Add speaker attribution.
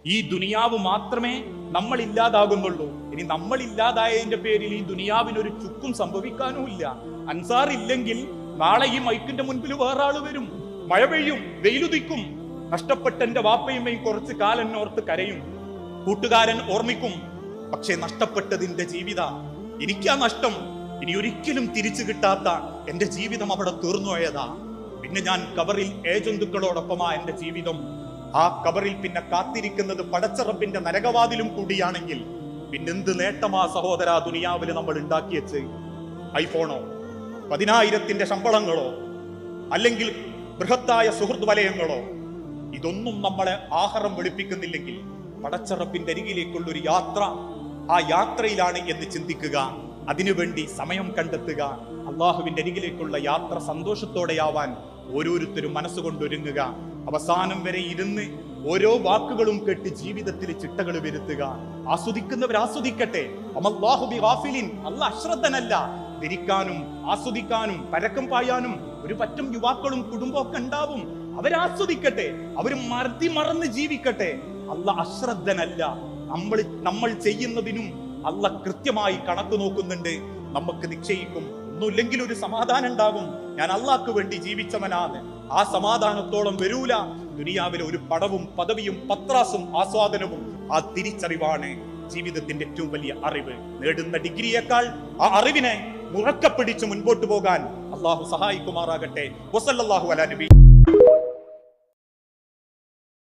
Speaker 1: ഈ ദുനിയാവ് മാത്രമേ നമ്മൾ ഇല്ലാതാകുന്നുള്ളൂ. ഇനി നമ്മൾ ഇല്ലാതായതിന്റെ പേരിൽ ഈ ദുനിയാവിനൊരു ചുക്കും സംഭവിക്കാനുമില്ല. അൻസാർ ഇല്ലെങ്കിൽ നാളെ ഈ മൈക്കിന്റെ മുൻപിൽ വേറെ ആള് വരും. മഴ പെയ്യും, വെയിലുദിക്കും. നഷ്ടപ്പെട്ട എന്റെ വാപ്പയുമ്മയും കുറച്ച് കാലം ഓർത്ത് കരയും, കൂട്ടുകാരൻ ഓർമ്മിക്കും. പക്ഷെ നഷ്ടപ്പെട്ടതിന്റെ ജീവിത എനിക്കാ നഷ്ടം. ഇനി ഒരിക്കലും തിരിച്ചു കിട്ടാത്ത എന്റെ ജീവിതം അവിടെ തീർന്നുപോയതാ. പിന്നെ ഞാൻ കബറിൽ ഏജന്തുക്കളോടൊപ്പമാ എന്റെ ജീവിതം. ആ കബറിൽ പിന്നെ കാത്തിരിക്കുന്നത് പടച്ചറപ്പിന്റെ നരകവാതിലും കൂടിയാണെങ്കിൽ പിന്നെന്ത് നേട്ടമാ സഹോദര ദുനിയാവില് നമ്മൾ ഉണ്ടാക്കിയച്ച്? ഐഫോണോ, 10,000 ശമ്പളങ്ങളോ, അല്ലെങ്കിൽ ബൃഹത്തായ സുഹൃത്ത് വലയങ്ങളോ? ഇതൊന്നും നമ്മളെ ആഹാരം വെളുപ്പിക്കുന്നില്ലെങ്കിൽ പടച്ചറപ്പിന്റെ അരികിലേക്കുള്ള ഒരു യാത്ര, ആ യാത്രയിലാണ് എന്ന് ചിന്തിക്കുക. അതിനുവേണ്ടി സമയം കണ്ടെത്തുക. അള്ളാഹുവിന്റെ അരികിലേക്കുള്ള യാത്ര സന്തോഷത്തോടെയാവാൻ ഓരോരുത്തരും മനസ്സുകൊണ്ടൊരുങ്ങുക. അവസാനം വരെ ഇരുന്ന് ഓരോ വാക്കുകളും കേട്ട് ജീവിതത്തിൽ ചിട്ടകൾ വരുത്തുക. ആസ്വദിക്കുന്നവർ ആസ്വദിക്കട്ടെ. അല്ലാഹു ബിഗാഫിലിൻ, അല്ലാഹ് അശ്രദ്ധനല്ല. ധരിക്കാനും ആസ്വദിക്കാനും പരക്കം പായാനും ഒരു പറ്റം യുവാക്കളും കുടുംബമൊക്കെ ഉണ്ടാവും. അവരാസ്വദിക്കട്ടെ, അവർ മറന്ന് ജീവിക്കട്ടെ. അല്ലാഹ് അശ്രദ്ധനല്ല. നമ്മൾ ചെയ്യുന്നതിനും അല്ലാഹ് കൃത്യമായി കണക്ക് നോക്കുന്നുണ്ട്. നമുക്ക് നിശ്ചയിക്കും, ഒന്നുമില്ലെങ്കിൽ ഒരു സമാധാനം ഉണ്ടാകും. ഞാൻ അള്ളാഹ്ക്ക് വേണ്ടി ജീവിച്ചവനാണ്. ആ സമാധാനത്തോളം വരൂല ദുനിയാവിലെ ഒരു പടവും പദവിയും പത്രാസും ആസ്വാദനവും. ആ തിരിച്ചറിവാണ് ജീവിതത്തിന്റെ ഏറ്റവും വലിയ അറിവ്. നേടുന്ന ഡിഗ്രിയേക്കാൾ ആ അറിവിനെ മുറക്കെ പിടിച്ച് മുൻപോട്ട് പോകാൻ അള്ളാഹു സഹായിക്കുമാറാകട്ടെ. വസല്ലല്ലാഹു അലാ നബി.